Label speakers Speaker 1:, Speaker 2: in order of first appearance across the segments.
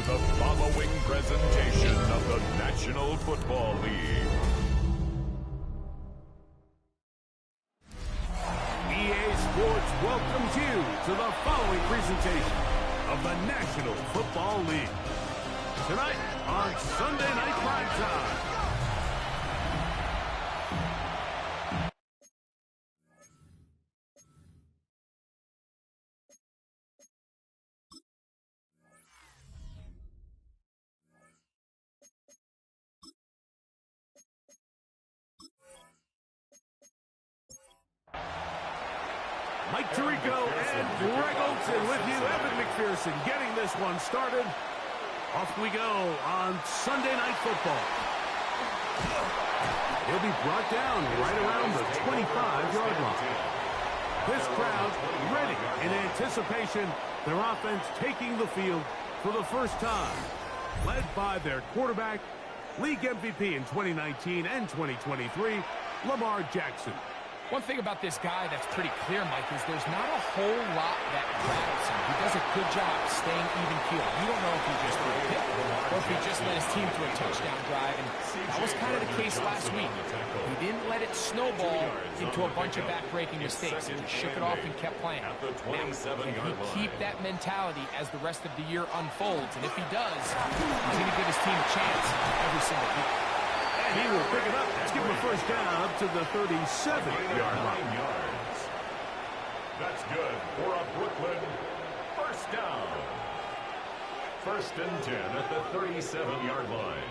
Speaker 1: the following presentation of the National Football League.
Speaker 2: EA Sports welcomes you to the following presentation of the National Football League. Tonight on Sunday Night Primetime. Mike Tirico and Greg Olson with you. Evan McPherson getting this one started. Off we go on Sunday Night Football. He'll be brought down right around the 25-yard line. This crowd ready in anticipation. Their offense taking the field for the first time. Led by their quarterback, league MVP in 2019 and 2023, Lamar Jackson.
Speaker 3: One thing about this guy that's pretty clear, Mike, is there's not a whole lot that rattles him. He does a good job staying even-keeled. You don't know if he just threw a pick or if he just led his team to a touchdown drive, and that was kind of the case last week. He didn't let it snowball into a bunch of back-breaking mistakes. He just shook it off and kept playing. Now, can he keep that mentality as the rest of the year unfolds? And if he does, he's going to give his team a chance every single week.
Speaker 2: And he will pick it up. Let's give him a first down up to the 37-yard line.
Speaker 1: That's good for a Brooklyn first down. First and 10 at the 37-yard line.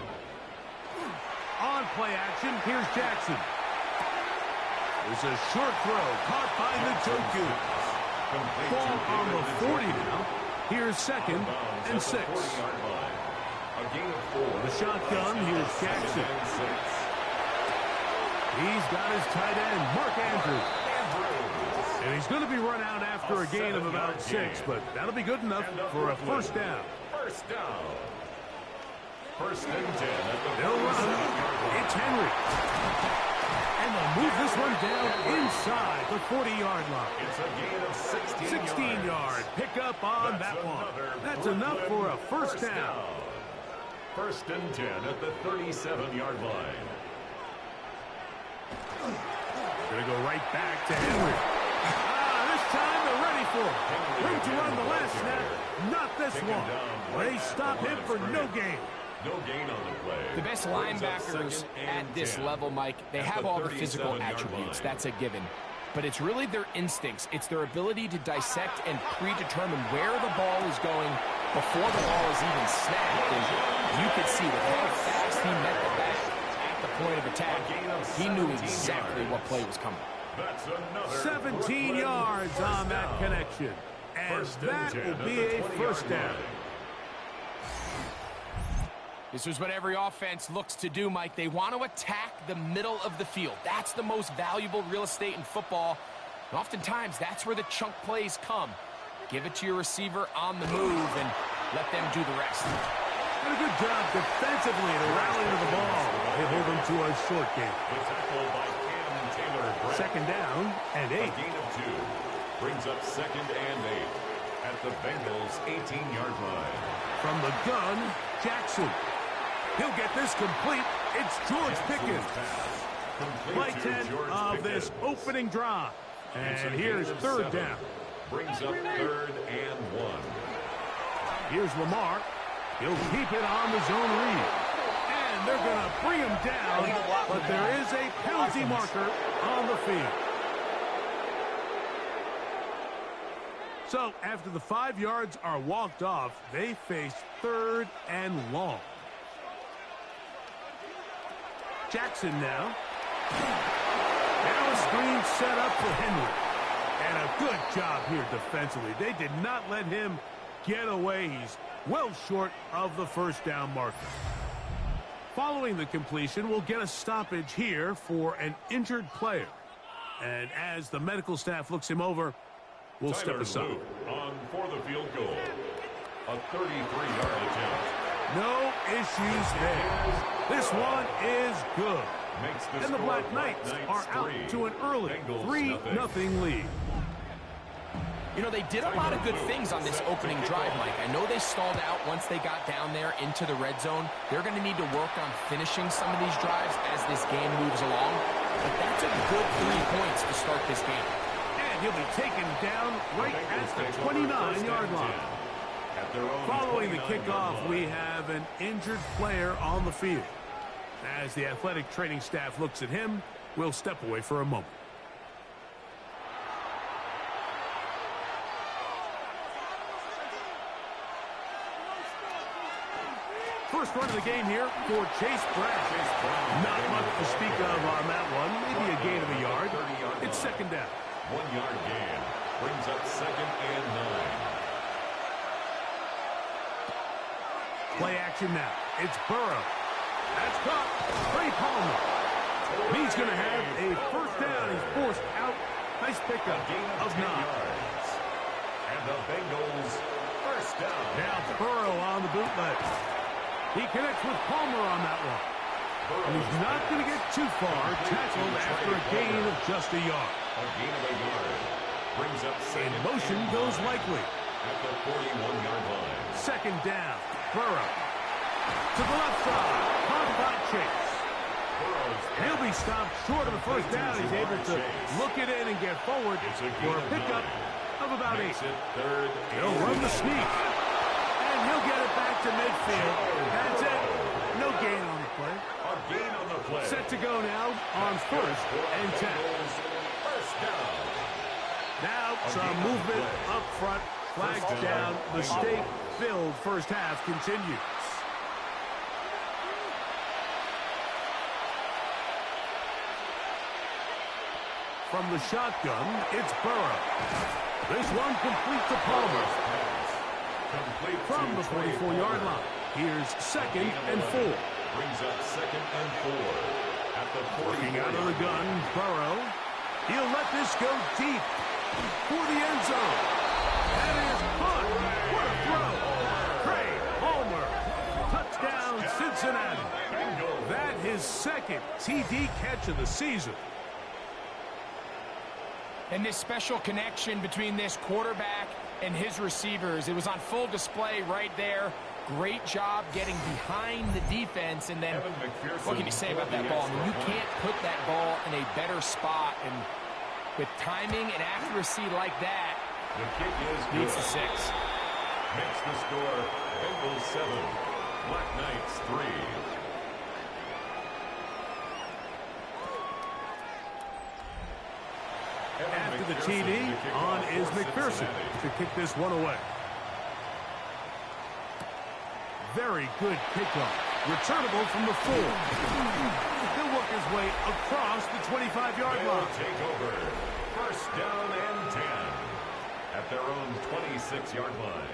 Speaker 2: On play action, here's Jackson. There's a short throw caught by Njoku. Ball on the 40 now. Here's second and 6. The shotgun, here's Jackson. He's got his tight end, Mark Andrews. And he's going to be run out after a gain of about 6, but that'll be good enough for a first down.
Speaker 1: First down. First and 10 at the
Speaker 2: They'll run. It's Henry. And they'll move this one down inside the 40-yard line.
Speaker 1: It's a gain of
Speaker 2: 16-yard pickup on that one. That's enough for a first down.
Speaker 1: First and 10 at the 37-yard line.
Speaker 2: Going to go right back to Henry. This time they're ready for it. Room to run the last snap. Not this one. They stop him for no gain.
Speaker 1: No gain on the play.
Speaker 3: The best linebackers at this level, Mike, they have all the physical attributes. That's a given. But it's really their instincts. It's their ability to dissect and predetermine where the ball is going before the ball is even snapped. And you could see with how fast he met the back at the point of attack. He knew exactly what play was coming.
Speaker 2: 17 yards on that connection. And that will be a first down.
Speaker 3: This is what every offense looks to do, Mike. They want to attack the middle of the field. That's the most valuable real estate in football. And oftentimes, that's where the chunk plays come. Give it to your receiver on the move and let them do the rest.
Speaker 2: And a good job defensively to rally to the ball. They hold them to a short game. Second down and 8.
Speaker 1: A gain of 2. Brings up second and 8 at the Bengals' 18-yard line.
Speaker 2: From the gun, Jackson. He'll get this complete. It's George Pickens. Play 10 of this opening drive. And here's third down.
Speaker 1: Brings up third and 1.
Speaker 2: Here's Lamar. He'll keep it on the zone read. And they're going to bring him down, but there is a penalty marker on the field. So after the 5 yards are walked off, they face third and long. Jackson now. Now a screen set up for Henry. And a good job here defensively. They did not let him get away. He's well short of the first down marker. Following the completion, we'll get a stoppage here for an injured player. And as the medical staff looks him over, we'll step aside.
Speaker 1: On for the field goal. A 33-yard attempt.
Speaker 2: No issues there. This one is good. And the Black Knights are out to an early 3-0 lead.
Speaker 3: You know, they did a lot of good things on this opening drive, Mike. I know they stalled out once they got down there into the red zone. They're going to need to work on finishing some of these drives as this game moves along. But that's a good 3 points to start this game.
Speaker 2: And he'll be taken down right at the 29-yard line. Following the kickoff, we have an injured player on the field. As the athletic training staff looks at him, we'll step away for a moment. First run of the game here for Chase Brown. Not much to speak of on that one. Maybe a gain of a yard. It's second down.
Speaker 1: 1-yard gain. Brings up 2nd and 9.
Speaker 2: Play action now. It's Burrow. That's caught. Trey Palmer. He's going to have a first down. He's forced out. Nice pickup of 9.
Speaker 1: Yards. And the Bengals first down.
Speaker 2: Now Burrow on the bootleg. He connects with Palmer on that one. And he's not going to get too far. Tackled after a gain of just a yard.
Speaker 1: A gain of a yard. Brings up
Speaker 2: In motion goes Likely.
Speaker 1: at the 41-yard line.
Speaker 2: Second down. Burrow. To the left side. Caught by Chase. He'll be stopped short of the first down. He's able to look it in and get forward for a pickup of about 8. He'll run the sneak. And he'll get it back to midfield. That's it. No gain on the play.
Speaker 1: A gain on the play.
Speaker 2: Set to go now on first and 10.
Speaker 1: First down.
Speaker 2: Now some movement up front. Flags down. The state-filled first half continues. From the shotgun, it's Burrow. This one complete to Palmer. From the 44-yard line. Here's 2nd and 4.
Speaker 1: Brings up 2nd and 4. At the 40.
Speaker 2: Looking out of the gun, Burrow. He'll let this go deep for the end zone. That is caught. What a throw. Trey Palmer. Touchdown, Cincinnati. That his 2nd TD catch of the season.
Speaker 3: And this special connection between this quarterback and his receivers, it was on full display right there. Great job getting behind the defense. And then, what can you say about that ball? I mean, you can't put that ball in a better spot. And with timing and accuracy like that,
Speaker 1: The kick is good.
Speaker 3: beats the 6.
Speaker 1: Makes the score Bengals 7, Black Knights 3.
Speaker 2: After the TD, on is McPherson to kick this one away. Very good kickoff. Returnable from the 4. He'll work his way across the 25-yard line.
Speaker 1: Take over. First down and 10. At their own 26-yard line.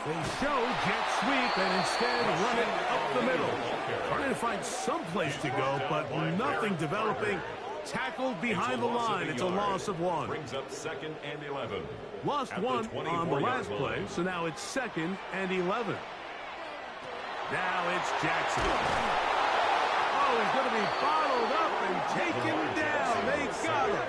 Speaker 2: They show jet sweep and instead run it up the middle. Trying to find some place to go, but nothing developing. Tackled behind the line. It's a loss of 1.
Speaker 1: Brings up 2nd and 11.
Speaker 2: Lost 1 on the last play, so now it's 2nd and 11. Now it's Jackson. Oh, he's going to be bottled up and taken down. They got him.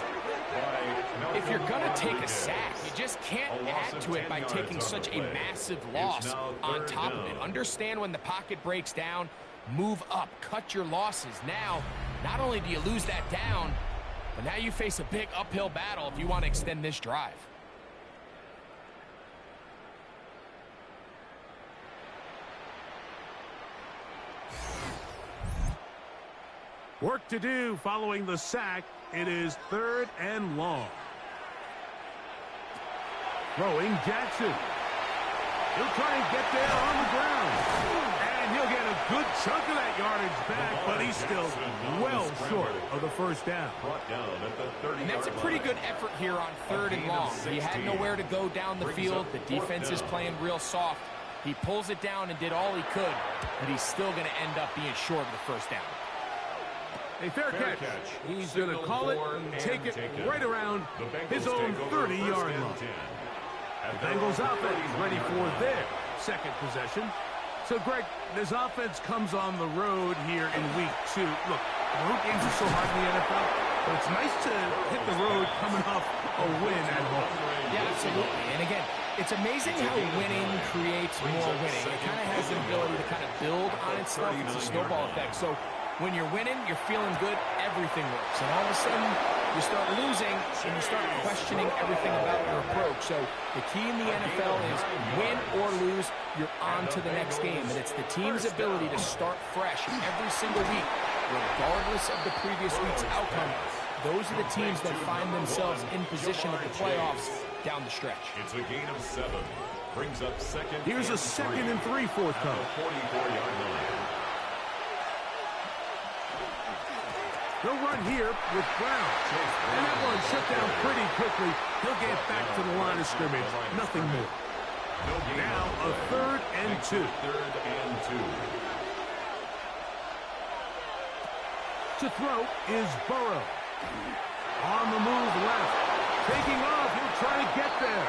Speaker 3: If you're going to take a sack, you just can't add to it by taking such a massive loss on top of it. Understand when the pocket breaks down, move up, cut your losses. Now, not only do you lose that down, but now you face a big uphill battle if you want to extend this drive.
Speaker 2: Work to do following the sack. It is 3rd and long. Throwing Jackson. He'll try and get there on the ground. And he'll get a good chunk of that yardage back, but he's still well short of the first down.
Speaker 3: And that's a pretty good effort here on 3rd and long. He had nowhere to go down the field. The defense is playing real soft. He pulls it down and did all he could, but he's still going to end up being short of the first down.
Speaker 2: A fair catch. He's going to call it and take it right around his own 30-yard line. The Bengals offense ready for their second possession. So, Greg, this offense comes on the road here in week 2. Look, road games are so hard in the NFL, but it's nice to hit the road coming off a win at home.
Speaker 3: Yeah, absolutely. And again, it's amazing how winning creates more winning. It kind of has the ability to kind of build on itself. It's a snowball effect. So when you're winning, you're feeling good, everything works. And all of a sudden, you start losing, and you start questioning everything about your approach. So the key in the NFL is win or lose, you're on to the next game. And it's the team's ability to start fresh every single week, regardless of the previous week's outcome. Those are the teams that find themselves in position of the playoffs down the stretch.
Speaker 1: It's a gain of 7. Brings up second.
Speaker 2: Here's a 2nd and 3 forthcoming.
Speaker 1: 44-yard line.
Speaker 2: They'll run here with Brown. And that one shut down pretty quickly. He'll get back to the line of scrimmage. Nothing more. Now a 3rd and 2.
Speaker 1: 3rd and 2.
Speaker 2: To throw is Burrow. On the move left. Taking off. He'll try to get there.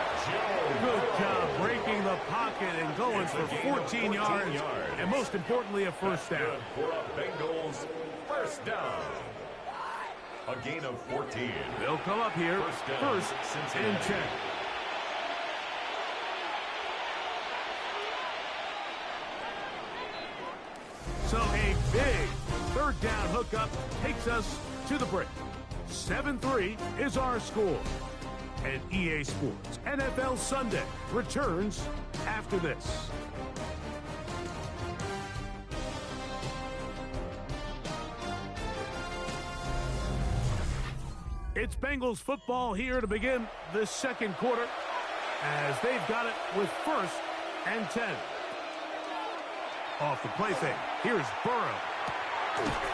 Speaker 2: Good job breaking the pocket and going for 14 yards. And most importantly, a first down.
Speaker 1: For a Bengals first down. A gain of 14.
Speaker 2: They'll come up here. First and 10. So a big 3rd down hookup takes us to the break. 7-3 is our score. And EA Sports NFL Sunday returns after this. It's Bengals football here to begin the 2nd quarter as they've got it with 1st and 10. Off the play fake. Here's Burrow.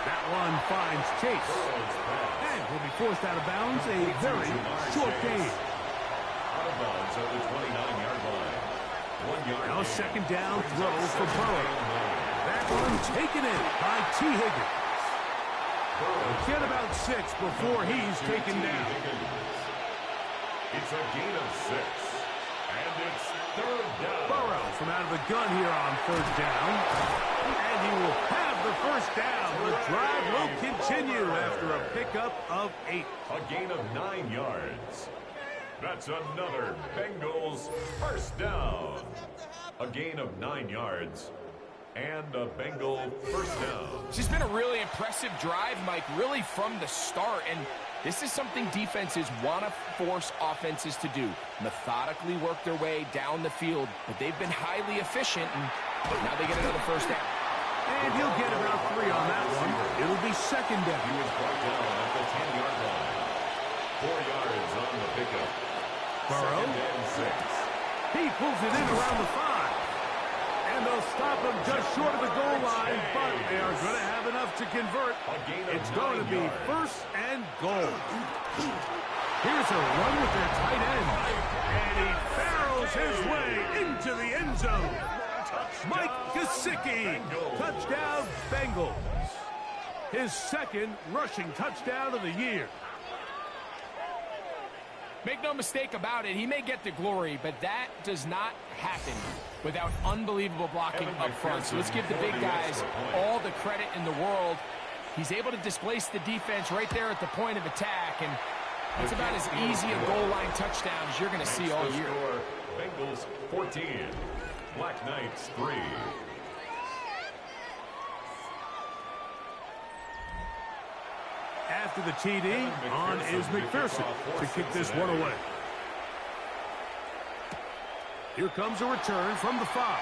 Speaker 2: That one finds Chase. And he'll be forced out of bounds. A very short gain.
Speaker 1: Out of bounds at the 29-yard line. 1 yard.
Speaker 2: Now a 2nd down throw for Burrow. That one taken in by T. Higgins. Get about 6 before he's taken down.
Speaker 1: It's a gain of 6. And it's 3rd down.
Speaker 2: Burrow from out of the gun here on 3rd down. And he will have the first down. The drive will continue after a pickup of 8.
Speaker 1: A gain of 9 yards. That's another Bengals first down. A gain of 9 yards. And a Bengal first down.
Speaker 3: It's just been a really impressive drive, Mike, really from the start. And this is something defenses want to force offenses to do. Methodically work their way down the field. But they've been highly efficient, and now they get another first down.
Speaker 2: And he'll get about 3 on that one. It'll be 2nd down.
Speaker 1: He was brought down at the 10-yard line. 4 yards on the pickup.
Speaker 2: Burrow.
Speaker 1: 2nd and 6.
Speaker 2: He pulls it in around the 5. And they'll stop him just short of the goal line, but they are going to have enough to convert. It's going to be 1st and goal. Here's a run with their tight end. And he barrels his way into the end zone. Mike Gesicki, touchdown Bengals. His 2nd rushing touchdown of the year.
Speaker 3: Make no mistake about it, he may get the glory, but that does not happen without unbelievable blocking up front. So let's give the big guys all the credit in the world. He's able to displace the defense right there at the point of attack, and that's about as easy a goal line touchdown as you're going to see all year.
Speaker 1: Bengals 14, Black Knights 3.
Speaker 2: After the TD, on is McPherson to kick this one away. Here comes a return from the 5.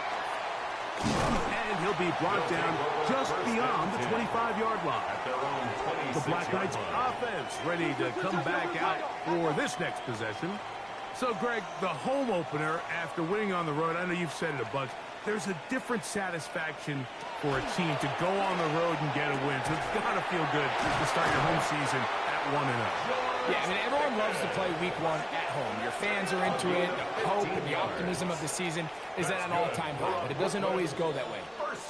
Speaker 2: And he'll be brought down just beyond the 25-yard line. The Black Knights offense ready to come back out for this next possession. So, Greg, the home opener after winning on the road, I know you've said it a bunch, there's a different satisfaction for a team to go on the road and get a win. So it's got to feel good to start your home season at 1-0.
Speaker 3: Yeah, I mean, everyone loves to play week 1 at home. Your fans are into it. The hope and the optimism of the season is at an all-time high, but it doesn't always go that way.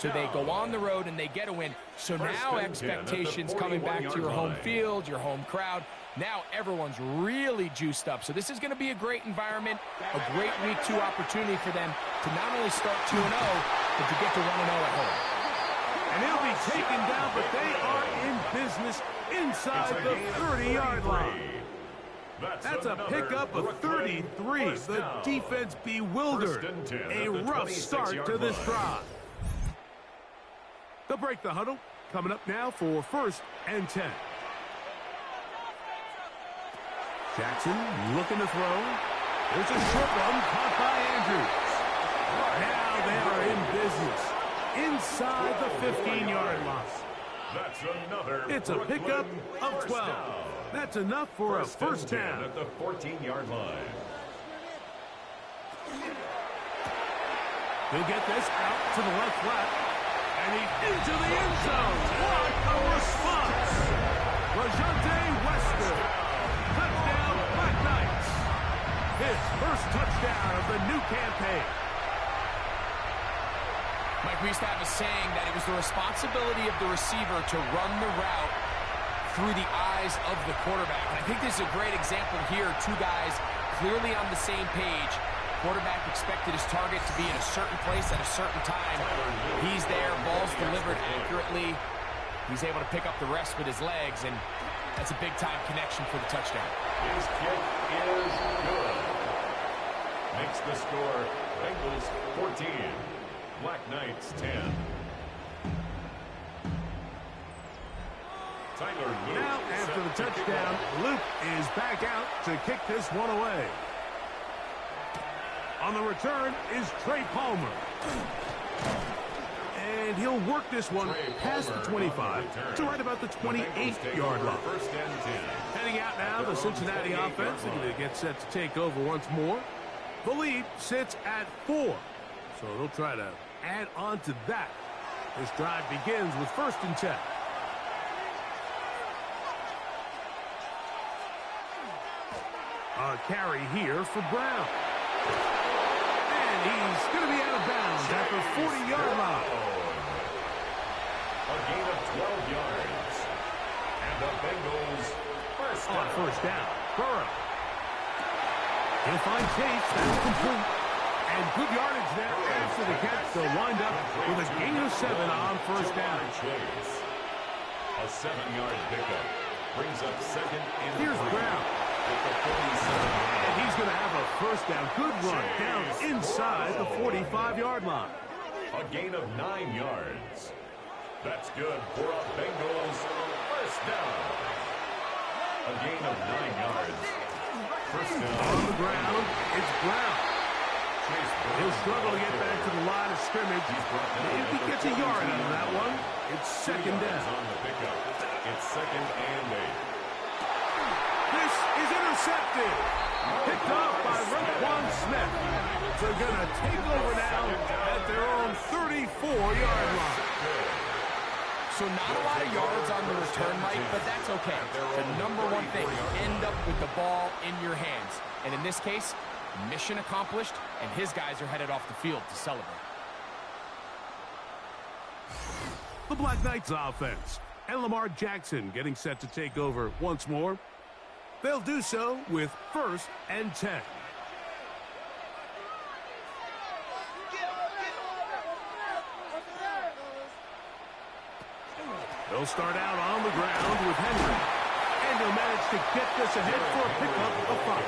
Speaker 3: So they go on the road and they get a win. So now expectations coming back to your home field, your home crowd. Now everyone's really juiced up. So this is going to be a great environment, a great week 2 opportunity for them to not only start 2-0, but to get to 1-0 at home.
Speaker 2: And he'll be taken down, but they are in business inside the 30-yard line. That's a pickup of 33. The defense bewildered. A rough start to this drive. They'll break the huddle. Coming up now for 1st and 10. Jackson looking to throw. There's a short one caught by Andrews. Now they are in business inside the 15-yard line.
Speaker 1: That's another
Speaker 2: It's a pickup of 12. That's enough for a first down.
Speaker 1: At the 14-yard line.
Speaker 2: He'll get this out to the left flat. And he's into the end zone. What a response. Rajante Wester. Touchdown, Black Knights. His first touchdown of the new campaign.
Speaker 3: Mike, we used to have a saying that it was the responsibility of the receiver to run the route through the eyes of the quarterback. And I think this is a great example here. 2 guys clearly on the same page. Quarterback expected his target to be in a certain place at a certain time. He's there, ball's delivered accurately. He's able to pick up the rest with his legs, and that's a big-time connection for the touchdown.
Speaker 1: His kick is good. Makes the score Bengals 14, Black Knights 10.
Speaker 2: Now, after the touchdown, Luke is back out to kick this one away. On the return is Trey Palmer. And he'll work this one past the 25 to right about the 28-yard line. Heading out now, the Cincinnati offense. They're going to get set to take over once more. The lead sits at 4. So they'll try to add on to that. This drive begins with 1st and 10. A carry here for Brown. And he's going to be out of bounds at the 40-yard line.
Speaker 1: A gain of 12 yards. And the Bengals first down.
Speaker 2: Burrow. He'll find Chase. That's complete. And good yardage there after the catch. They'll wind up with a gain of 7 on 1st down.
Speaker 1: A 7-yard pickup brings up 2nd and 3.
Speaker 2: Here's Brown. And he's going to have a first down. Good run down inside the 45-yard line.
Speaker 1: A gain of 9 yards. That's good for a Bengals first down. A gain of 9 yards. First down.
Speaker 2: On the ground, it's Brown. He'll struggle to get back to the line of scrimmage. If he gets a yard out of that one, it's 2nd down.
Speaker 1: On the pickup. It's 2nd and 8.
Speaker 2: This is intercepted. Picked off by Roquan Smith. They're going to take over now at their own 34-yard line.
Speaker 3: So not a lot of yards on the return, Mike, but that's okay. The number one thing, you end up with the ball in your hands. And in this case, mission accomplished, and his guys are headed off the field to celebrate.
Speaker 2: The Black Knights offense and Lamar Jackson getting set to take over once more. They'll do so with 1st and 10. They'll start out on the ground with Henry. And he'll manage to get this ahead for a pickup of 5.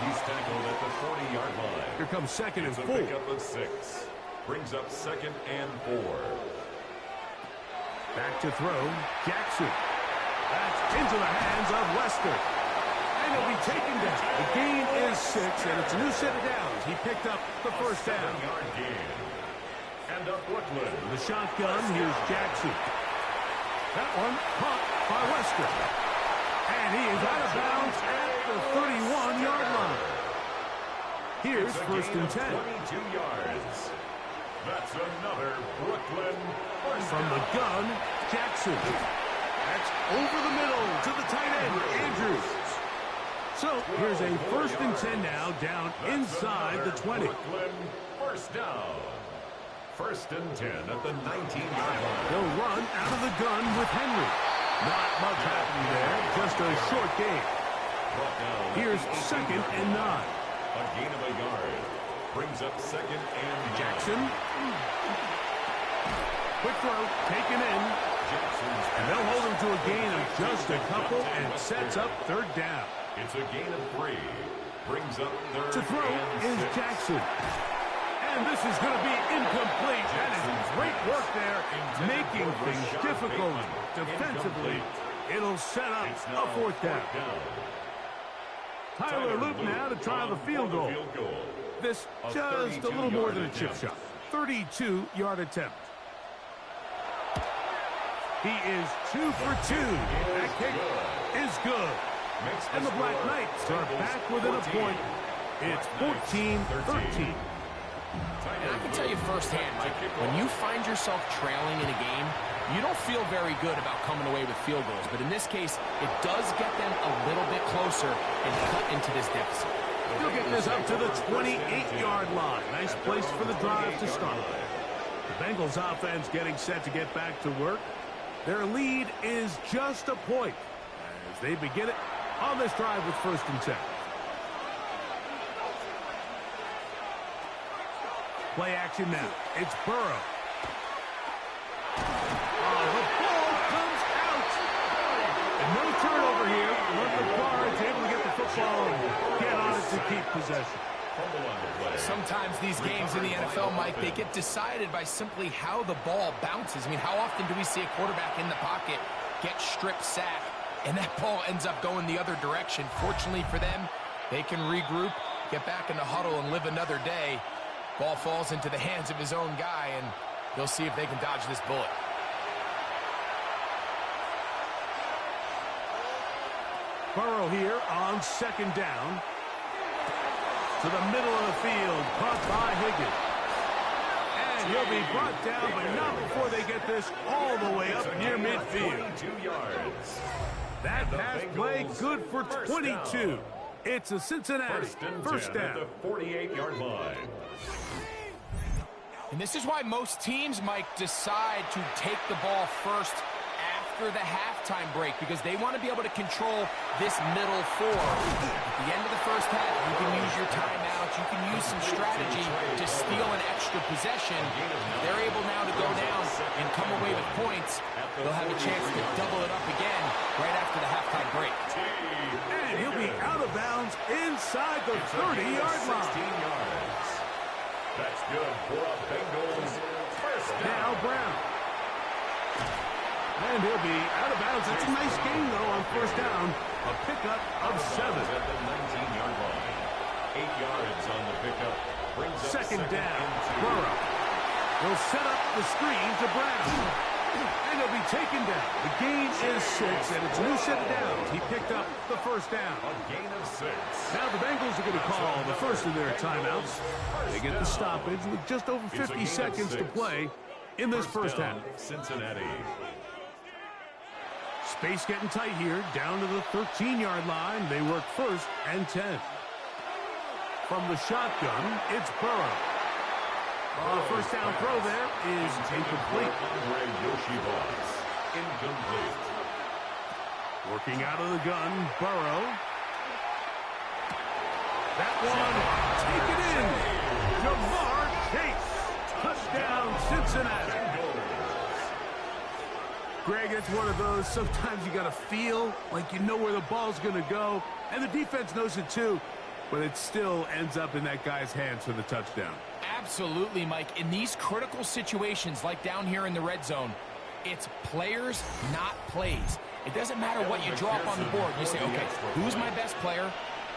Speaker 1: He's tackled at the 40-yard line.
Speaker 2: Here comes 2nd and 4.
Speaker 1: It's a pickup of 6. Brings up 2nd and 4.
Speaker 2: Back to throw, Jackson. That's into the hands of Wester. And he'll be taken down. The gain is 6, and it's a new set of downs. He picked up the first down.
Speaker 1: 7-yard gain. And a Brooklyn.
Speaker 2: The shotgun, here's Jackson. That one caught by Wester. And he is out of bounds at the 31-yard line. Here's 1st and 10.
Speaker 1: 22 yards. That's another Brooklyn first
Speaker 2: From the gun, Jackson. That's over the middle to the tight end, Andrews. So here's a 1st and 10 now, down inside the 20.
Speaker 1: Brooklyn first down. First and 10 at the 19-yard line.
Speaker 2: They'll run out of the gun with Henry. Not much happening there, just a short game. Here's 2nd and 9.
Speaker 1: A gain of a yard. Brings up 2nd and 9.
Speaker 2: Jackson. Quick throw, taken in. And they'll hold him to a gain of just a couple and sets up 3rd down.
Speaker 1: It's a gain of 3. Brings up 3rd
Speaker 2: to throw is
Speaker 1: 6.
Speaker 2: Jackson. And this is going to be incomplete. That is great work there, making things difficult defensively. It'll set up a 4th down. Tyler Luke now to try the field goal. This just a little more than a chip shot. 32-yard attempt. He is 2 for 2. That kick is good. And the Black Knights are back within a point. It's 14-13.
Speaker 3: And I can tell you firsthand, Mike, when you find yourself trailing in a game, you don't feel very good about coming away with field goals. But in this case, it does get them a little bit closer and cut into this deficit.
Speaker 2: They'll get this up to the 28-yard line. Nice place for the drive to start. The Bengals offense getting set to get back to work. Their lead is just a point as they begin it on this drive with 1st and 10. Play action now. It's Burrow. Oh, the ball comes out. And no turnover here. One of the guards able to get the football and get on it to keep possession.
Speaker 3: Sometimes these games in the NFL, Mike, they get decided by simply how the ball bounces. I mean, how often do we see a quarterback in the pocket get strip sack, and that ball ends up going the other direction? Fortunately for them, they can regroup, get back in the huddle, and live another day. Ball falls into the hands of his own guy, and they'll see if they can dodge this bullet.
Speaker 2: Burrow here on 2nd down. To the middle of the field, caught by Higgins. And he'll be brought down, but not before they get this all the way up near midfield.
Speaker 1: 22 yards.
Speaker 2: That pass play good for 22. It's a Cincinnati first down.
Speaker 1: At the 48-yard line.
Speaker 3: And this is why most teams, Mike, decide to take the ball first after the halftime break, because they want to be able to control this middle 4. At the end of the first half, you can use your timeouts, you can use some strategy to steal an extra possession. They're able now to go down and come away with points. They'll have a chance to double it up again right after the halftime break.
Speaker 2: And he'll be out of bounds inside the 30-yard line.
Speaker 1: That's good for a Bengals first down.
Speaker 2: Now Brown. And he'll be out of bounds. It's a nice game, though, on 1st down. A pickup of 7.
Speaker 1: At the 19-yard line. 8 yards on the pickup. Brings up
Speaker 2: 2nd down. Burrow will set up the screen to Brown. And he'll be taken down. The gain is 6, and it's a new set of downs. He picked up the 1st down.
Speaker 1: A gain of 6.
Speaker 2: Now the Bengals are going to call the first of their timeouts. They get the stoppage with just over 50 seconds to play in this first half.
Speaker 1: Cincinnati.
Speaker 2: Space getting tight here, down to the 13-yard line. They work 1st and 10. From the shotgun, it's Burrow. The first down throw there is incomplete.
Speaker 1: Incomplete.
Speaker 2: Working out of the gun, Burrow. That one, taken in. Jamar Chase. Touchdown, Cincinnati. Greg, it's one of those, sometimes you got to feel like you know where the ball's going to go, and the defense knows it too, but it still ends up in that guy's hands for the touchdown.
Speaker 3: Absolutely, Mike. In these critical situations, like down here in the red zone, it's players, not plays. It doesn't matter what you draw up on the board. You say, okay, who's my best player?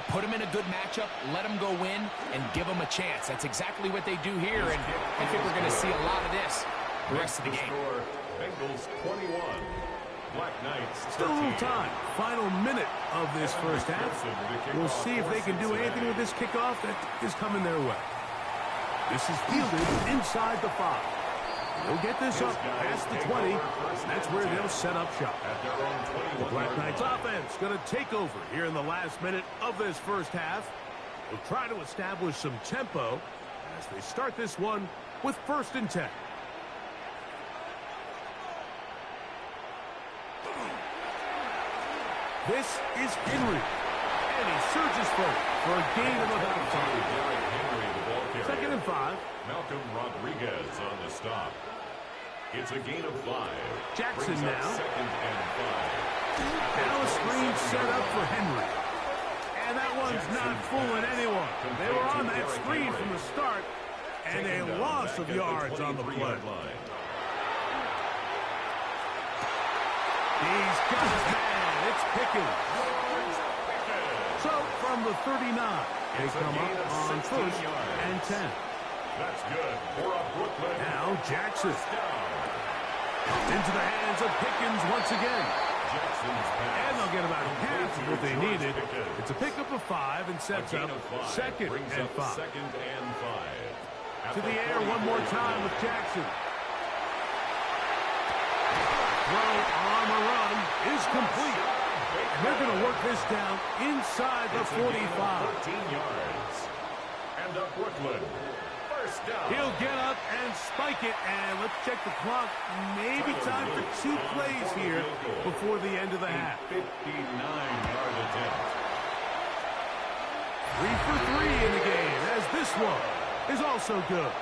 Speaker 3: Put him in a good matchup, let him go win, and give him a chance. That's exactly what they do here, and I think we're going to see a lot of this the rest of the game.
Speaker 1: Bengals 21, Black Knights 13.
Speaker 2: Still a little time. Final minute of this first half. We'll see if they can do anything with this kickoff that is coming their way. This is fielded inside the 5. They'll get this up past the 20. That's where they'll set up shop. The Black Knights offense going to take over here in the last minute of this first half. They'll try to establish some tempo as they start this one with 1st and 10. This is Henry. And he surges forward for a gain of about 5. 2nd and 5.
Speaker 1: Malcolm Rodriguez on the stop. It's a gain of 5.
Speaker 2: Jackson now.
Speaker 1: 2nd and 5.
Speaker 2: Now a screen set up for Henry. And that one's not fooling anyone. They were on that screen from the start, and a loss of yards on the play. He's got his man. It's Pickens. So from the 39, they come up on 1st and 10.
Speaker 1: That's good for a Brooklyn.
Speaker 2: Now Jackson. Into the hands of Pickens once again. And they'll get about half of what they needed. It's a pickup of 5 and sets up 2nd and 5. To the air one more time with Jackson. Throw on the run is complete. And they're going to work this down inside the 45.
Speaker 1: 14 yards. And a Brooklyn. First down.
Speaker 2: He'll get up and spike it, and let's check the clock. Maybe time for 2 plays here before the end of the half.
Speaker 1: 59-yard attempt.
Speaker 2: 3 for 3 in the game, as this one is also good.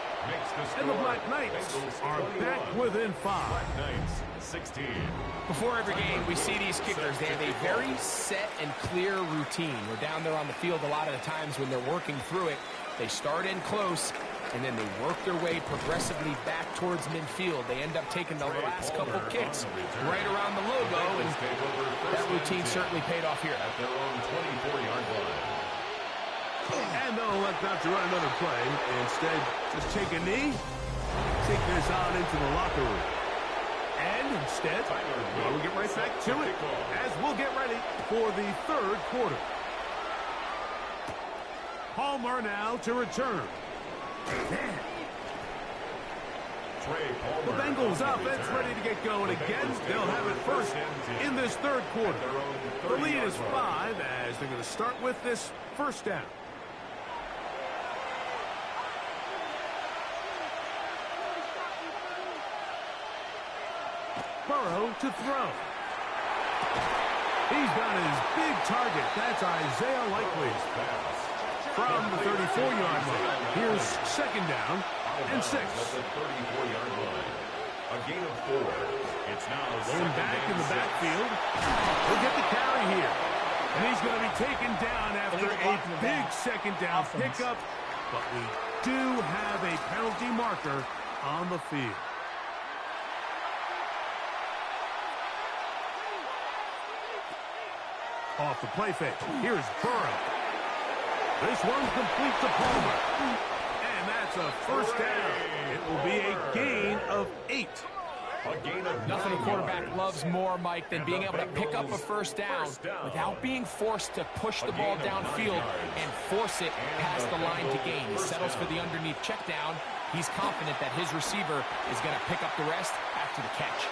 Speaker 2: And the Black Knights are back within 5.
Speaker 1: Black Knights, 16.
Speaker 3: Before every game, we see these kickers. They have a very set and clear routine. We're down there on the field a lot of the times when they're working through it. They start in close, and then they work their way progressively back towards midfield. They end up taking the last couple kicks right around the logo, and that routine certainly paid off here.
Speaker 1: At their own 24-yard line.
Speaker 2: And they'll elect not to run another play. Instead, just take a knee, take this on into the locker room. And instead, we'll get right back to it as we'll get ready for the 3rd quarter. Palmer now to return. The Bengals offense ready to get going again. They'll have it first in this 3rd quarter. The lead is 5 as they're going to start with this 1st down. Burrow to throw. He's got his big target. That's Isaiah Likely. From the 34-yard line. Here's 2nd down and 6.
Speaker 1: At the 34-yard line. A gain of 4. It's now
Speaker 2: going back in the backfield. He'll get the carry here. And he's going to be taken down after a big 2nd down pickup. But we do have a penalty marker on the field. Off the play fake. Here's Burrow. This one's complete to Palmer. And that's a 1st down. It will be a gain of 8.
Speaker 3: Nothing a quarterback loves more, Mike, than being able to pick up a 1st down without being forced to push the ball downfield and force it past the line to gain. He settles for the underneath check down. He's confident that his receiver is going to pick up the rest after the catch.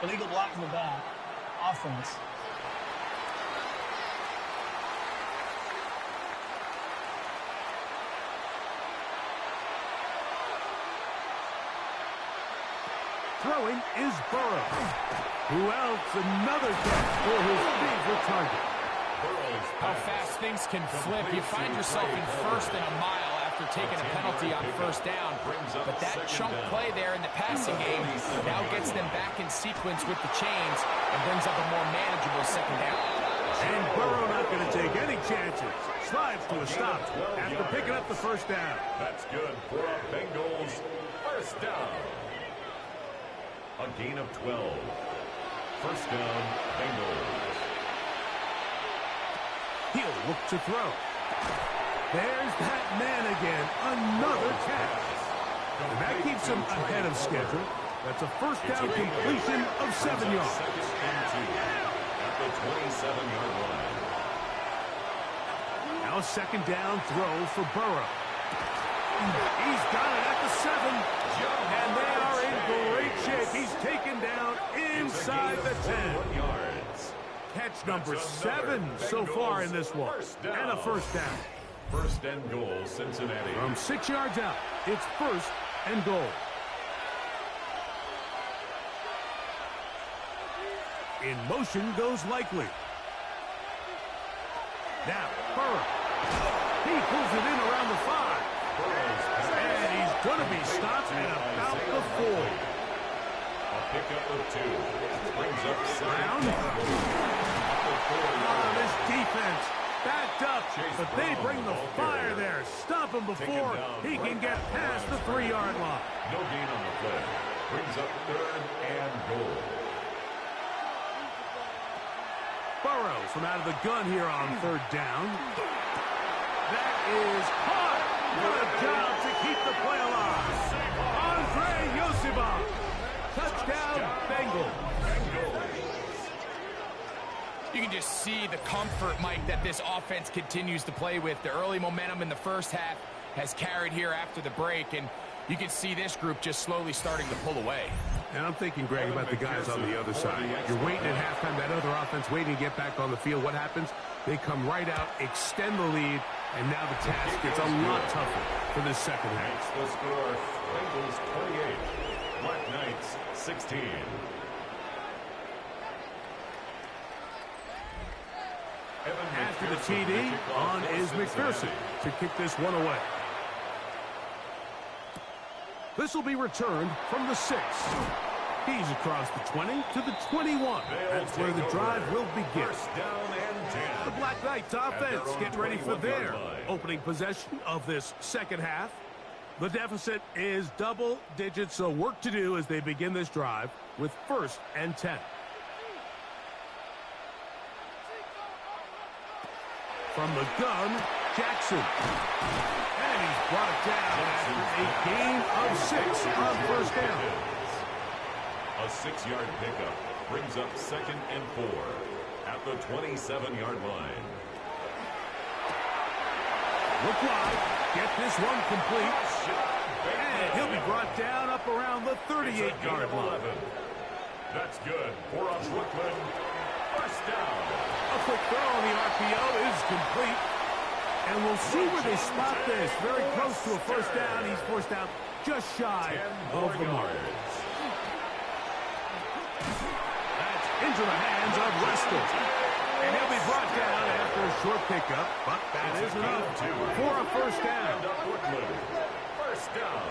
Speaker 4: Illegal block in the back. Offense.
Speaker 2: Throwing is Burrow. Who else? Another catch for his favorite target.
Speaker 3: How fast things can flip. You find yourself in 1st and a mile after taking a penalty on 1st down. But that chunk play there in the passing game now gets them back in sequence with the chains and brings up a more manageable 2nd down.
Speaker 2: And Burrow not going to take any chances. Slides to a stop after picking up the 1st down.
Speaker 1: That's good for a Bengals 1st down. A gain of 12. 1st down, Bengals.
Speaker 2: He'll look to throw. There's that man again. Another catch. And that keeps him ahead of schedule. That's a 1st down completion of 7 yards.
Speaker 1: 2nd and 2 at the 27-yard line.
Speaker 2: Now a 2nd down throw for Burrow. He's got it at the 7. And they are in great shape. He's taken down inside the 10.
Speaker 1: Yards.
Speaker 2: Catch number 7 so far in this one. And a 1st down.
Speaker 1: First and goal, Cincinnati.
Speaker 2: From 6 yards out, it's first and goal. In motion goes Likely. Now, Burrow. He pulls it in around the 5. And he's going to be stopped at about the 4.
Speaker 1: A pickup of 2. Brings up
Speaker 2: Brown. Oh, this defense backed up, but they bring the fire there. Stop him before he can get past the 3-yard line.
Speaker 1: No gain on the play. Brings up third and goal.
Speaker 2: Burrows from out of the gun here on third down. That is hard. What a job to keep the play alive. Andre Yosibov. Touchdown, Bengals.
Speaker 3: You can just see the comfort, Mike, that this offense continues to play with. The early momentum in the first half has carried here after the break, and you can see this group just slowly starting to pull away.
Speaker 2: And I'm thinking, Greg, about the guys on the other side. You're waiting at halftime, that other offense waiting to get back on the field. What happens? They come right out, extend the lead, and now the task gets a lot tougher for this second half.
Speaker 1: The score, Bengals 28, Black Knights 16.
Speaker 2: After the TD, on is McPherson to kick this one away. This will be returned from the 6. He's across the 20 to the 21. That's where the drive will begin.
Speaker 1: First down and 10.
Speaker 2: The Black Knights offense getting ready for their opening possession of this second half. The deficit is double digits, so work to do as they begin this drive with first and 10. From the gun, Jackson. And he's brought down after a gain of 6 on first down.
Speaker 1: A 6-yard pickup brings up second and 4 at the 27-yard line.
Speaker 2: Look wide. Get this one complete. And he'll be brought down up around the 38-yard line.
Speaker 1: That's good for a Brooklyn first down.
Speaker 2: A quick throw on the RPO is complete. And we'll see where they spot this. Very close to a first down. He's forced out just shy of the mark. That's into the hands of Weston. And he'll be brought down after a short pickup. But that is enough for a first down.
Speaker 1: First down.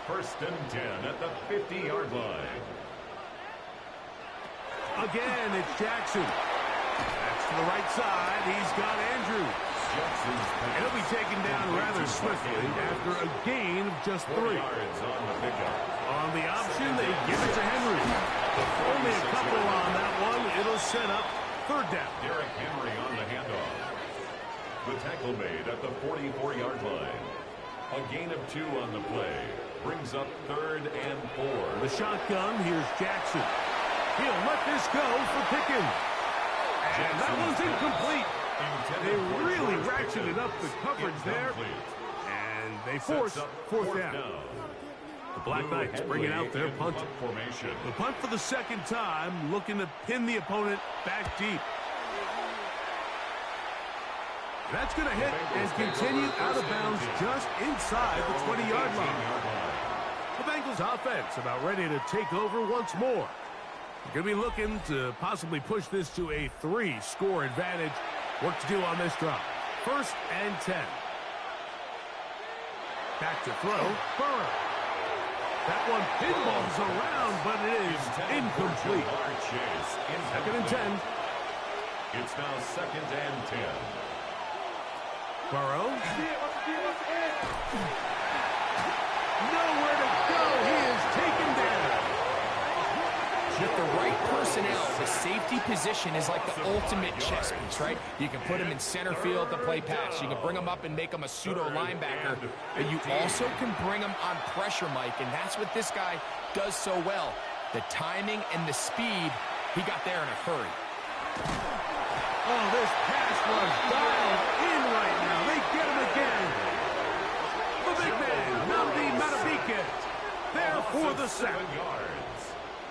Speaker 1: First and 10 at the 50-yard line.
Speaker 2: Again, it's Jackson. That's to the right side. He's got Andrews. And he'll be taken down rather swiftly after a gain of just 3. On the option, they give it to Henry. Only a couple on that one. It'll set up third down.
Speaker 1: Derrick Henry on the handoff. The tackle made at the 44-yard line. A gain of 2 on the play. Brings up third and 4.
Speaker 2: The shotgun, here's Jackson. He'll let this go for Pickens. And that one's incomplete. They really ratcheted up the coverage there. And they force fourth down. The Black Knights bringing out their punt formation. The punt for the second time, looking to pin the opponent back deep. That's going to hit and continue out of bounds just inside the 20-yard line. The Bengals offense about ready to take over once more. They're going to be looking to possibly push this to a 3-score advantage. Work to do on this drive. First and 10. Back to throw. Burrow. That one pinballs around, but it is incomplete. Second and 10.
Speaker 1: It's now second and 10.
Speaker 2: Burrow. Nowhere to go. He is taken down.
Speaker 3: With the right personnel, the safety position is like the ultimate chess piece, right? You can put him in center field to play pass. You can bring him up and make him a pseudo linebacker. But you also can bring him on pressure, Mike, and that's what this guy does so well. The timing and the speed, he got there in a hurry.
Speaker 2: Oh, this pass was dialed in right now. They get him again. The big man, Nnamdi Madubuike, there for the sack.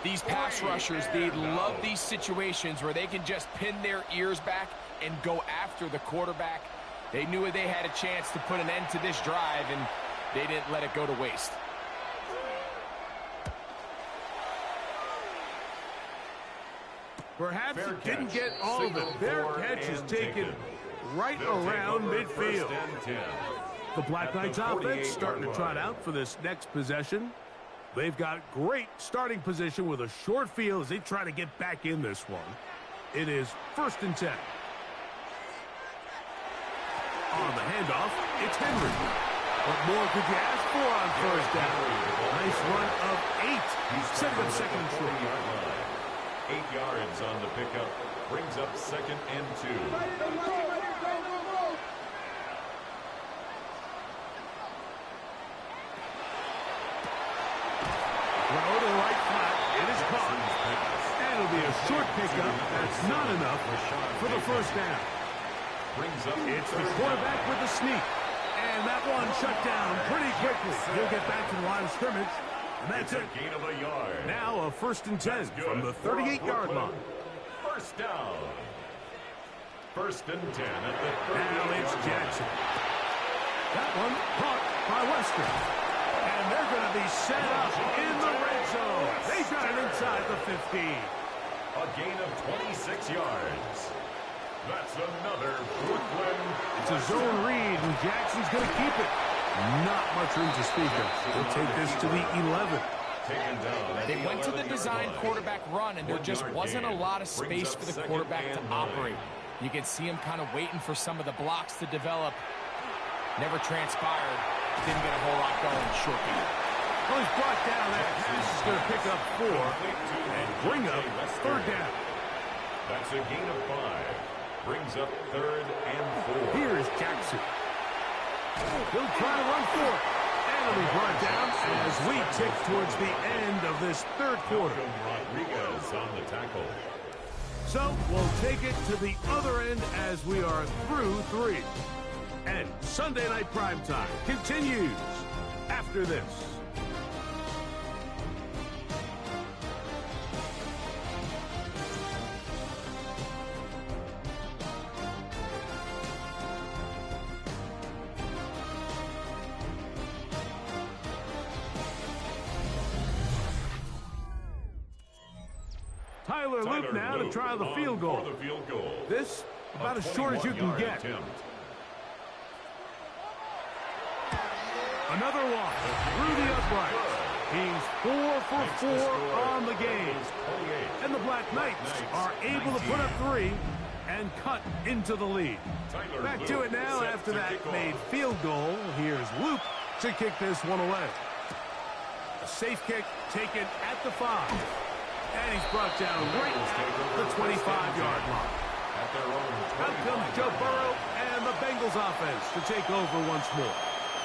Speaker 3: These pass rushers, they love these situations where they can just pin their ears back and go after the quarterback. They knew they had a chance to put an end to this drive, and they didn't let it go to waste.
Speaker 2: Perhaps he didn't get all of it. Their catch is taken right around midfield. The Black Knights offense starting to trot out for this next possession. They've got great starting position with a short field as they try to get back in this one. It is 1st and 10. On the handoff, it's Henry. What more could you ask for on 1st down? Nice run of 8. Setting up 2nd and short.
Speaker 1: 8 yards on the pickup. Brings up 2nd and 2.
Speaker 2: Throw to the right flat. It is caught. And it'll be a short pickup. That's not enough for the 1st down. It's the quarterback with the sneak. And that one shut down pretty quickly. He'll get back to the line of scrimmage. And that's it.
Speaker 1: Gain of a yard.
Speaker 2: Now a 1st and 10 from the 38-yard line.
Speaker 1: 1st down. 1st and 10 at the 38-yard line.
Speaker 2: Now it's Jackson. That one caught by Western. And they're going to be set up in the red zone. They got it inside the 15.
Speaker 1: A gain of 26 yards. That's another Brooklyn.
Speaker 2: It's a zone read, and Jackson's going to keep it. Not much room to speak of. He'll take this to the 11.
Speaker 3: They went to the design quarterback run, and there just wasn't a lot of space for the quarterback to operate. You can see him kind of waiting for some of the blocks to develop. Never transpired. Didn't get a whole lot going in short game.
Speaker 2: Well, he's brought down. That pass is going to pick up 4 and bring up 3rd down.
Speaker 1: That's a gain of 5. Brings up 3rd and 4.
Speaker 2: Here is Jackson. He'll try to run for it. And it'll be brought down as we tick towards the end of this 3rd quarter.
Speaker 1: Rodriguez on the tackle.
Speaker 2: So we'll take it to the other end as we are through 3. And Sunday Night Primetime continues after this. Tyler Luke now to try the field goal. This about as short as you can get. Another one through the upright. He's 4 for 4 on the game. And the Black Knights are able to put up 3 and cut into the lead. Back to it now after that made field goal. Here's Luke to kick this one away. A safe kick taken at the 5. And he's brought down right at the 25-yard line. Out comes Joe Burrow and the Bengals offense to take over once more.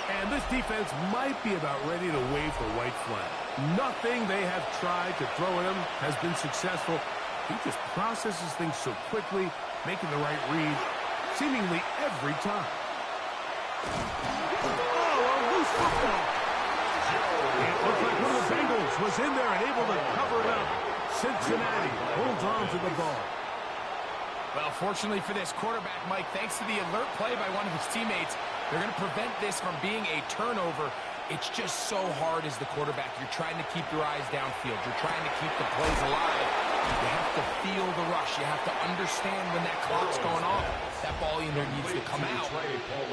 Speaker 2: And this defense might be about ready to wave the white flag. Nothing they have tried to throw at him has been successful. He just processes things so quickly, making the right read seemingly every time. Oh, a loose football. It looks like one of the Bengals was in there and able to cover it up. Cincinnati holds on to the ball.
Speaker 3: Well, fortunately for this quarterback, Mike, thanks to the alert play by one of his teammates, they're going to prevent this from being a turnover. It's just so hard as the quarterback. You're trying to keep your eyes downfield. You're trying to keep the plays alive. You have to feel the rush. You have to understand when that clock's going off. That ball either needs to come out,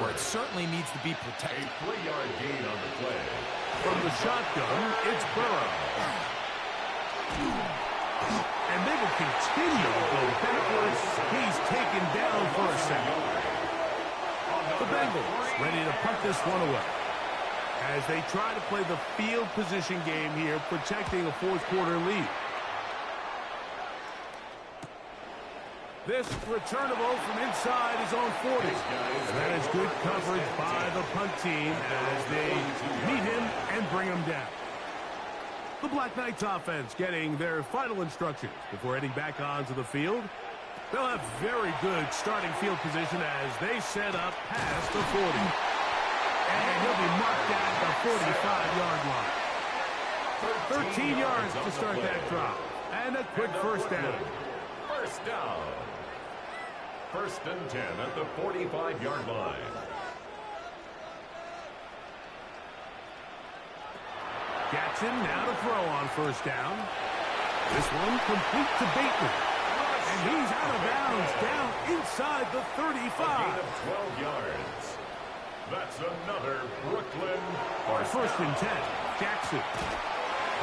Speaker 3: or it certainly needs to be protected.
Speaker 1: A 3-yard gain on the play.
Speaker 2: From the shotgun, it's Burrow. And they will continue to go backwards. He's taken down for a second. The Bengals ready to punt this one away as they try to play the field position game here, protecting a 4th quarter lead. This returnable from inside his own 40. And that is good coverage by the punt team as they meet him and bring him down. The Black Knights offense getting their final instructions before heading back onto the field. They'll have very good starting field position as they set up past the 40. And he'll be marked at the 45-yard line. 13 yards to start that drive. And a quick 1st down.
Speaker 1: 1st down. First and 10 at the 45-yard line.
Speaker 2: Jackson now to throw on first down. This one complete to Bateman. And he's out of bounds down inside the 35.
Speaker 1: A gain of 12 yards. That's another Brooklyn.
Speaker 2: First and 10. Jackson.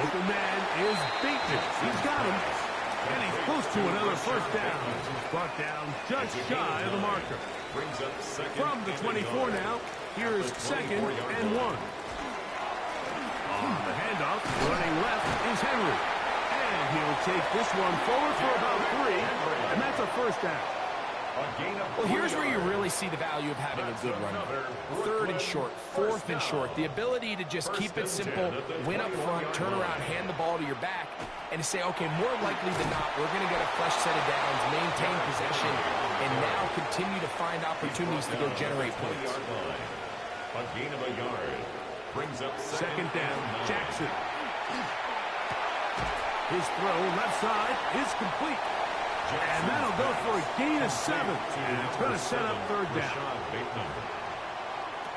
Speaker 2: Open man is Bateman. He's got him. And he's close to another first down. Brought down just shy of the marker.
Speaker 1: Brings up second.
Speaker 2: From the 24 now, here is second and 1. On the handoff, running left is Henry. And he'll take this one forward for about 3. And that's a first down.
Speaker 3: Well, here's where you really see the value of having a good run. Third and short, fourth and short. The ability to just keep it simple, win up front, turn around, hand the ball to your back, and to say, okay, more likely than not, we're going to get a fresh set of downs, maintain possession, and now continue to find opportunities to go generate points.
Speaker 1: A gain of a yard. Brings up
Speaker 2: second down. Jackson. His throw left side is complete. And that'll go for a gain of 7. And it's going to set up third down.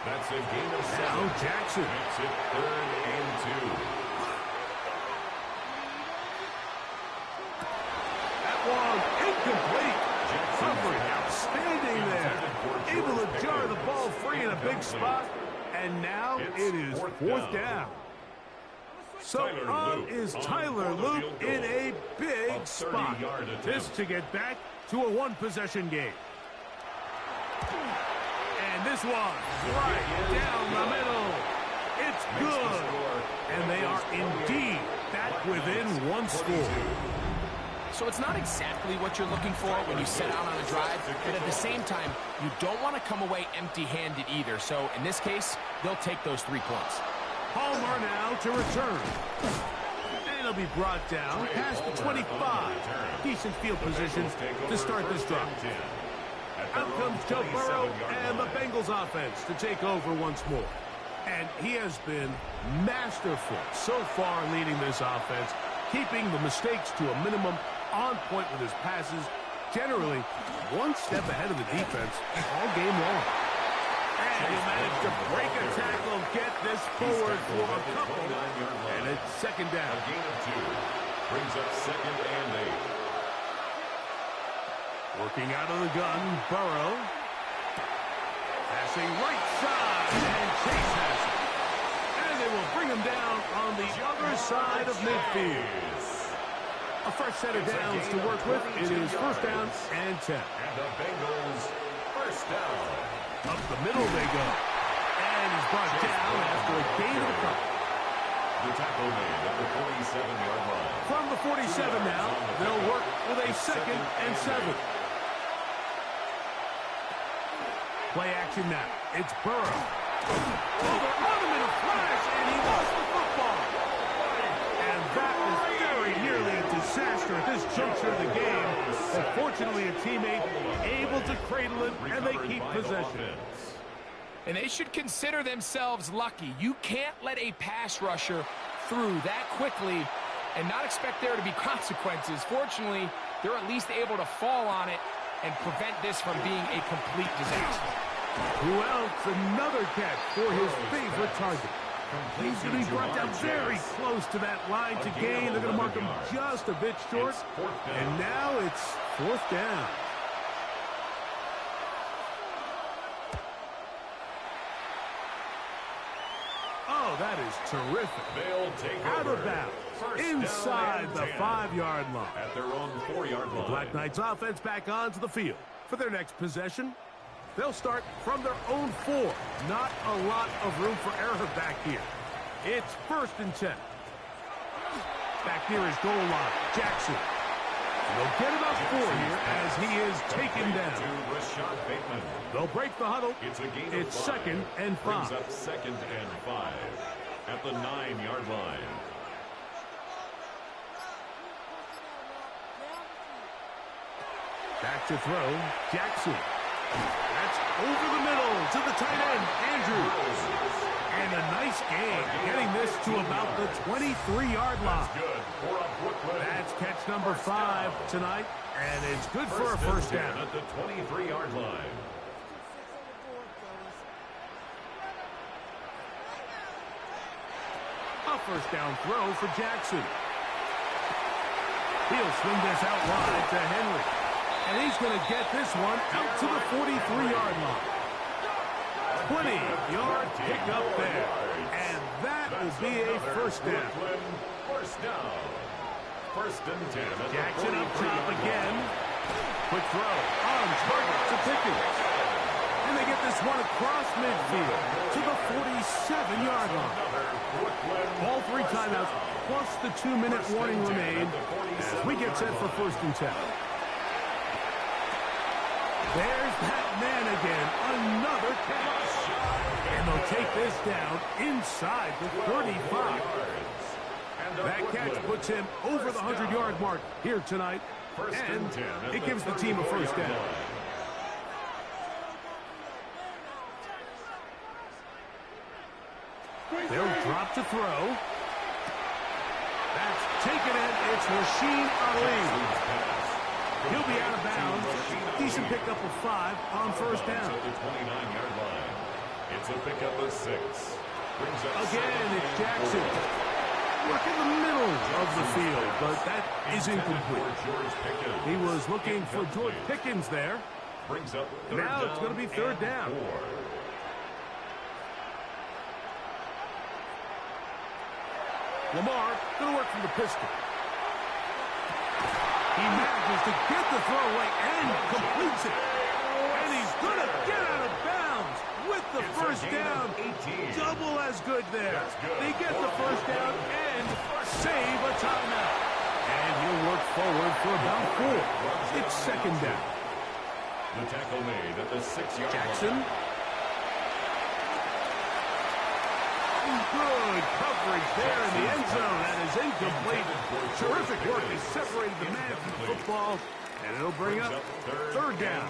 Speaker 1: That's a gain of 7.
Speaker 2: Now Jackson.
Speaker 1: Makes it 3rd and 2.
Speaker 2: That one incomplete. Coverage outstanding there. Able to jar the ball free in a big spot. And now it is fourth down. So on is Tyler Loop in a big spot. This to get back to a one-possession game. And this one right down the middle. It's good. And they are indeed back within one score.
Speaker 3: So it's not exactly what you're looking for when you set out on a drive, but at the same time, you don't want to come away empty-handed either. So in this case, they'll take those 3 points.
Speaker 2: Palmer now to return. And he'll be brought down past the 25. Decent field position to start this drive. Out comes Joe Burrow and the Bengals offense to take over once more. And he has been masterful so far leading this offense, keeping the mistakes to a minimum, on point with his passes, generally one step ahead of the defense all game long. And he managed to break a tackle, get this forward for a couple, and it's second down.
Speaker 1: A gain of 2. Brings up 2nd and 8.
Speaker 2: Working out of the gun, Burrow. Passing right side, and Chase has it. And they will bring him down on the other side of midfield. A fresh set of downs to work with. It is first down and 10.
Speaker 1: And the Bengals first down.
Speaker 2: Up the middle they go. And he's brought down after a gain of a couple.
Speaker 1: The tackle made at the 47-yard line.
Speaker 2: From the 47 now, they'll work with a second and 7. Play action now. It's Burrow. Oh, they're on him in a flash, and he lost the football. And that was very nearly a disaster at this juncture of the game. But fortunately, a teammate able to cradle it, and they keep possession.
Speaker 3: And they should consider themselves lucky. You can't let a pass rusher through that quickly and not expect there to be consequences. Fortunately, they're at least able to fall on it and prevent this from being a complete disaster.
Speaker 2: Who else? Another catch for his favorite target. He's going to be brought down very close to that line to gain. They're going to mark him just a bit short. And now it's fourth down. Oh, that is terrific. Out of bounds. Inside the 5-yard line.
Speaker 1: At their own 4-yard line.
Speaker 2: The Black Knights offense back onto the field. For their next possession, they'll start from their own 4. Not a lot of room for error back here. It's first and 10. Back near his goal line, Jackson. They'll get about 4 here as he is taken down. They'll break the huddle. It's second and 5.
Speaker 1: Brings up 2nd and 5 at the 9-yard line.
Speaker 2: Back to throw, Jackson. That's over the middle to the tight end, Andrews. And a nice Nice game, getting this to about the 23-yard line.
Speaker 1: Good for a Brooklyn.
Speaker 2: That's catch number 5 tonight, and it's good for a first down.
Speaker 1: At the 23-yard line.
Speaker 2: A first down throw for Jackson. He'll swing this out wide to Henry. And he's going to get this one out to the 43-yard line. 20-yard pickup there. And that will be a first down.
Speaker 1: First down. First and 10.
Speaker 2: Jackson up top again. Quick throw. On target to Pickens. And they get this one across midfield to the 47-yard line. All 3 timeouts plus the 2-minute warning remain as we get set for first and 10. There's that man again. Another catch. And they'll take this down inside the 35. That catch puts him over the 100-yard mark here tonight. And it gives the team a first down. They'll drop to throw. That's taken in. It's Rasheen Ali. He'll be out of bounds. Decent pickup of 5 on first down.
Speaker 1: At the 29-yard line. It's a pickup of 6.
Speaker 2: Again, it's Jackson. Work in the middle of the field, but that is incomplete. He was looking for George Pickens there. Now it's going to be third down. Lamar going to work from the pistol. He manages to get the throw away and completes it. And he's going to get out of bounds with the first down. Double as good there. They get the first down and save a timeout. And he'll work forward for about 4. It's second down.
Speaker 1: The tackle made at the 6-yard line.
Speaker 2: Jackson. Good coverage there in the end zone. That is incomplete. Terrific work. He separated the man from the football, and it'll bring up third down.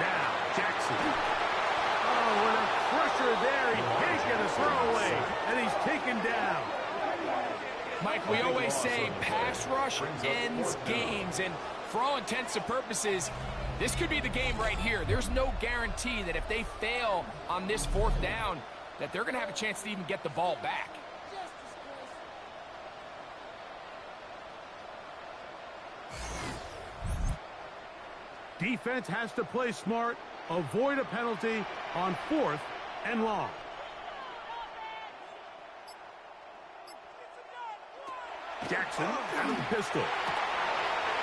Speaker 2: Now, Jackson. Oh, what a pressure there. He can't get a throwaway, and he's taken down.
Speaker 3: Mike, we always say pass rush ends games, and for all intents and purposes, this could be the game right here. There's no guarantee that if they fail on this 4th down, that they're going to have a chance to even get the ball back.
Speaker 2: Defense has to play smart, avoid a penalty on 4th and long. Jackson out of the pistol.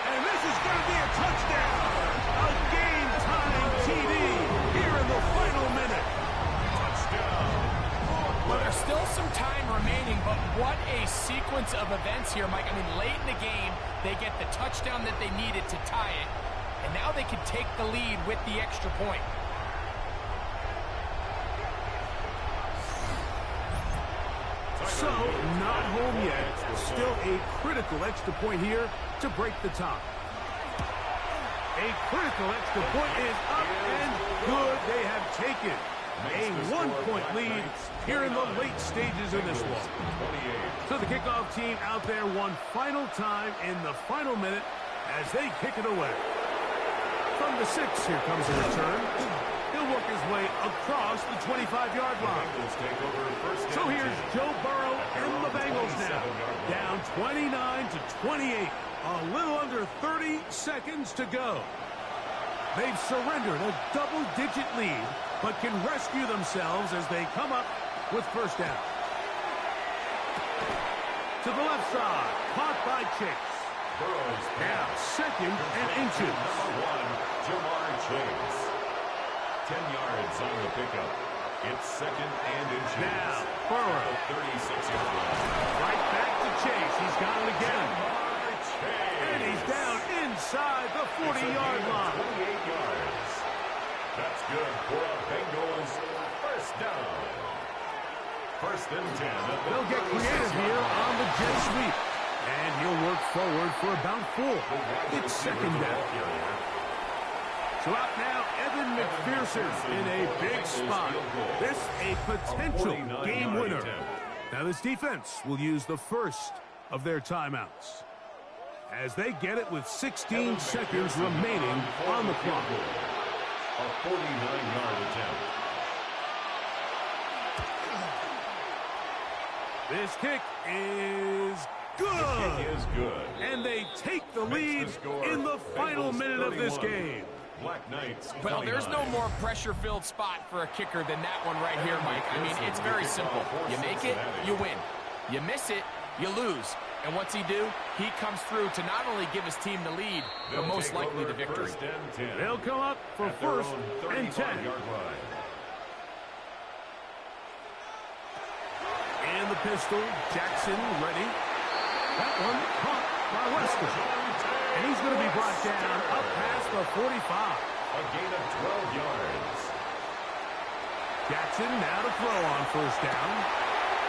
Speaker 2: And this is going to be a touchdown. A game-time TD here in the final minute. Touchdown.
Speaker 3: Well, there's still some time remaining, but what a sequence of events here, Mike. I mean, late in the game, they get the touchdown that they needed to tie it, and now they can take the lead with the extra point.
Speaker 2: So, not home yet. Still a critical extra point here to break the tie. A critical extra point is up and good. They have taken a 1-point lead here in the late stages of this one. So the kickoff team out there one final time in the final minute as they kick it away. From the 6, here comes a return. He'll work his way across the 25-yard line. So here's Joe Burrow and the Bengals now. Down 29-28. A little under 30 seconds to go. They've surrendered a double-digit lead, but can rescue themselves as they come up with first down. To the left side, caught by Chase. Now, second and inches.
Speaker 1: Number 1, Jamar Chase. 10 yards on the pickup. It's second and inches.
Speaker 2: Now, Burrow.
Speaker 1: 36-yard line.
Speaker 2: Right back to Chase. He's got it again. And he's down inside the 40-yard line.
Speaker 1: 28 yards. That's good for a Bengals first down. First and 10.
Speaker 2: They'll get creative here on the jet sweep. And he'll work forward for about 4. It's second down. So out now, Evan McPherson in a big spot. This a potential game winner. Now this defense will use the first of their timeouts as they get it with 16 seconds remaining on the clock.
Speaker 1: A 49-yard attempt.
Speaker 2: This kick is good.
Speaker 1: Kick is good.
Speaker 2: And they take the lead in the final minute of this game.
Speaker 1: Black Knights.
Speaker 3: Well, there's no more pressure-filled spot for a kicker than that one right here, Mike. I mean, it's very simple. You make it, you win. You miss it, you lose. And what's he do? He comes through to not only give his team the lead, but most likely the victory.
Speaker 2: They'll come up for first and 10. And the pistol, Jackson ready. That one caught by Weston. And he's going to be brought down up past the 45.
Speaker 1: A gain of 12 yards.
Speaker 2: Jackson now to throw on first down.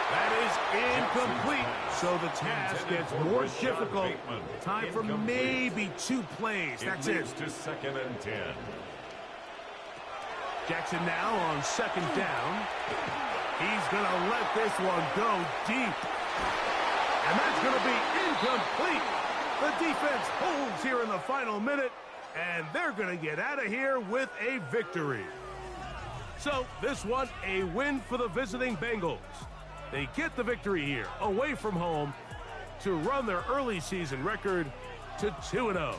Speaker 2: That is incomplete, so the task gets more difficult. Time for maybe 2 plays. That's it.
Speaker 1: To second and 10.
Speaker 2: Jackson now on second down. He's going to let this one go deep. And that's going to be incomplete. The defense holds here in the final minute, and they're going to get out of here with a victory. So this one, a win for the visiting Bengals. They get the victory here, away from home, to run their early season record to 2-0.